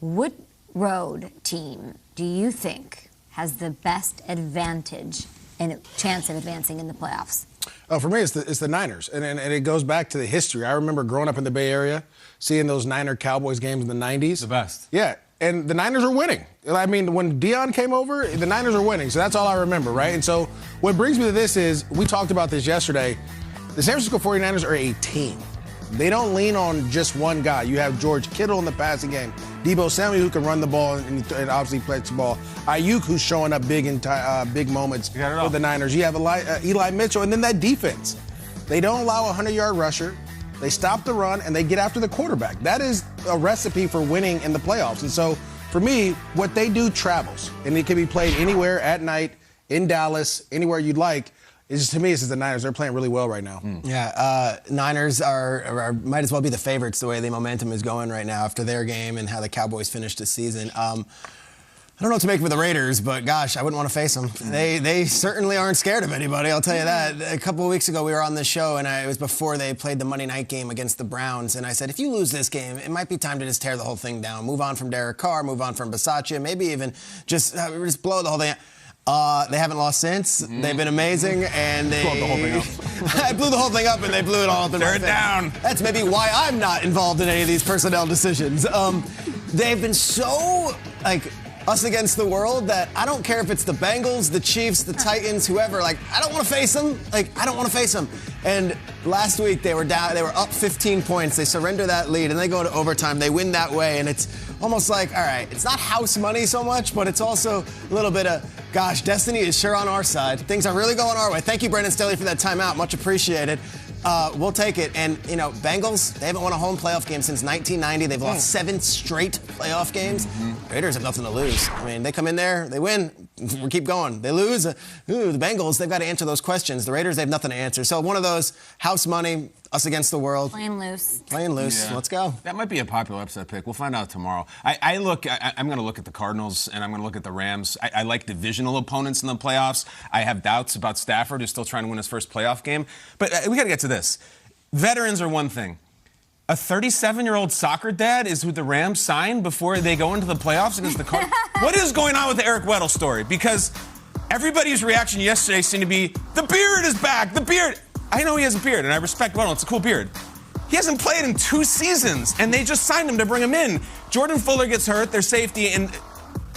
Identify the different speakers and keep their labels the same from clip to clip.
Speaker 1: What road team do you think has the best advantage and chance of advancing in the playoffs?
Speaker 2: For me, it's the Niners, and it goes back to the history. I remember growing up in the Bay Area, seeing those Niner-Cowboys games in the 90s.
Speaker 3: The best.
Speaker 2: Yeah, and the Niners are winning. I mean, when Deion came over, the Niners are winning, so that's all I remember, right? And so what brings me to this is, we talked about this yesterday, the San Francisco 49ers are a team. They don't lean on just one guy. You have George Kittle in the passing game, Deebo Samuel, who can run the ball and obviously plays the ball, Ayuk, who's showing up big in big moments for the Niners. You have Eli Mitchell, and then that defense. They don't allow a 100-yard rusher. They stop the run, and they get after the quarterback. That is a recipe for winning in the playoffs. And so, for me, what they do travels, and it can be played anywhere at night, in Dallas, anywhere you'd like. To me, it's just the Niners. They're playing really well right now.
Speaker 4: Yeah, Niners are might as well be the favorites the way the momentum is going right now after their game and how the Cowboys finished the season. I don't know what to make of the Raiders, but gosh, I wouldn't want to face them. They certainly aren't scared of anybody, I'll tell you that. A couple of weeks ago, we were on this show, and it was before they played the Monday night game against the Browns, and I said, if you lose this game, it might be time to just tear the whole thing down. Move on from Derek Carr, move on from Bisaccia, maybe even just blow the whole thing out. They haven't lost since. They've been amazing, and they blew the whole thing up. I blew the whole thing up, and they blew it all up.
Speaker 3: Tear it down.
Speaker 4: That's maybe why I'm not involved in any of these personnel decisions. They've been so us against the world that I don't care if it's the Bengals, the Chiefs, the Titans, whoever. I don't want to face them. I don't want to face them. And last week they were down. They were up 15 points. They surrender that lead, and they go to overtime. They win that way, and it's almost like, all right, it's not house money so much, but it's also a little bit of, gosh, destiny is sure on our side. Things are really going our way. Thank you, Brandon Staley, for that timeout. Much appreciated. We'll take it. And, Bengals, they haven't won a home playoff game since 1990. They've lost 7 straight playoff games. Raiders have nothing to lose. I mean, they come in there, they win, we keep going. They lose. The Bengals, they've got to answer those questions. The Raiders, they have nothing to answer. So one of those, house money, us against the world.
Speaker 1: Playing loose.
Speaker 4: Playing loose. Yeah. Let's go.
Speaker 3: That might be a popular upset pick. We'll find out tomorrow. I'm going to look at the Cardinals, and I'm going to look at the Rams. I like divisional opponents in the playoffs. I have doubts about Stafford, who's still trying to win his first playoff game. But we got to get to this. Veterans are one thing. A 37-year-old soccer dad is who the Rams signed before they go into the playoffs against the Cardinals. What is going on with the Eric Weddle story? Because everybody's reaction yesterday seemed to be, the beard is back, the beard. I know he has a beard, and I respect Weddle. It's a cool beard. He hasn't played in 2 seasons, and they just signed him to bring him in. Jordan Fuller gets hurt, their safety, and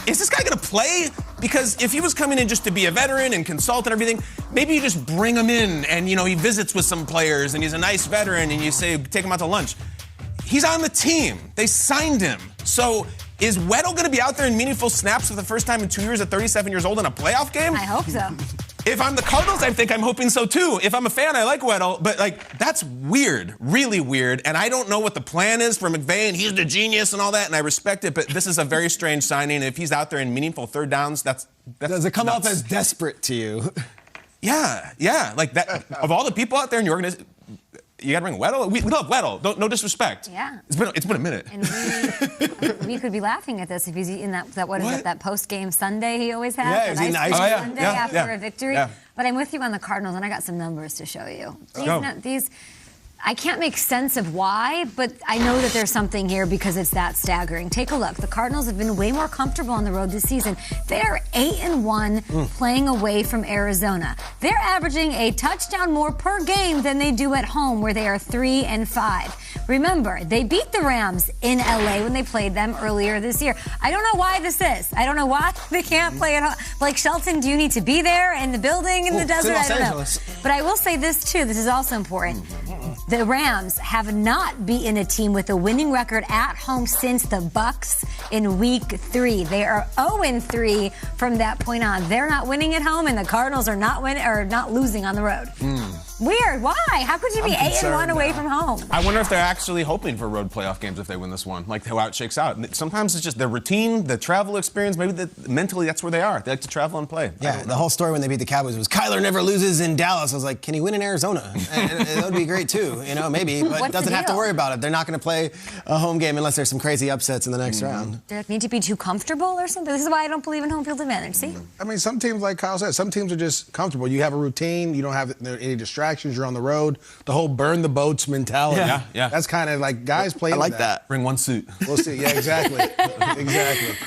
Speaker 3: is this guy going to play? Because if he was coming in just to be a veteran and consult and everything, maybe you just bring him in and, he visits with some players and he's a nice veteran and you say, take him out to lunch. He's on the team. They signed him. So is Weddle going to be out there in meaningful snaps for the first time in 2 years at 37 years old in a playoff game?
Speaker 1: I hope so.
Speaker 3: If I'm the Cardinals, I think I'm hoping so too. If I'm a fan, I like Weddle, but that's weird, really weird. And I don't know what the plan is for McVay, and he's the genius and all that, and I respect it, but this is a very strange signing. And if he's out there in meaningful third downs, that's
Speaker 4: Does it come
Speaker 3: nuts.
Speaker 4: off as desperate to you?
Speaker 3: Yeah, like that. Of all the people out there in your organization, you got to bring Weddle. We love Weddle. No disrespect.
Speaker 1: Yeah.
Speaker 3: It's been a minute.
Speaker 1: And we could be laughing at this if he's in that post-game Sunday he always has.
Speaker 4: Yeah, he's eating ice cream.
Speaker 1: Sunday after a victory.
Speaker 3: Yeah.
Speaker 1: But I'm with you on the Cardinals, and I got some numbers to show you.
Speaker 3: Go.
Speaker 1: I can't make sense of why, but I know that there's something here because it's that staggering. Take a look. The Cardinals have been way more comfortable on the road this season. They are 8-1 playing away from Arizona. They're averaging a touchdown more per game than they do at home, where they are 3-5. Remember, they beat the Rams in LA when they played them earlier this year. I don't know why this is. I don't know why they can't play at home. Blake Shelton, do you need to be there in the building in the desert? I don't know. But I will say this too. This is also important. The Rams have not beaten a team with a winning record at home since the Bucs in Week 3. They are 0-3 from that point on. They're not winning at home, and the Cardinals are not losing on the road. Weird. Why? How could you be 8-1 away from home?
Speaker 3: I wonder if they're actually hoping for road playoff games if they win this one, like how it shakes out. Sometimes it's just their routine, the travel experience. Maybe mentally that's where they are. They like to travel and play.
Speaker 4: Yeah, the whole story when they beat the Cowboys was Kyler never loses in Dallas. I was like, can he win in Arizona? And that would be great too, maybe, but doesn't have to worry about it. They're not going to play a home game unless there's some crazy upsets in the next round.
Speaker 1: Do they need to be too comfortable or something? This is why I don't believe in home field advantage. See?
Speaker 2: I mean, some teams, like Kyle said, some teams are just comfortable. You have a routine. You don't have any distractions. distractions. You're on the road. The whole burn the boats mentality.
Speaker 3: Yeah.
Speaker 2: That's kind of like guys play.
Speaker 4: I like that.
Speaker 3: Bring one suit.
Speaker 2: We'll see. Yeah, exactly. Exactly.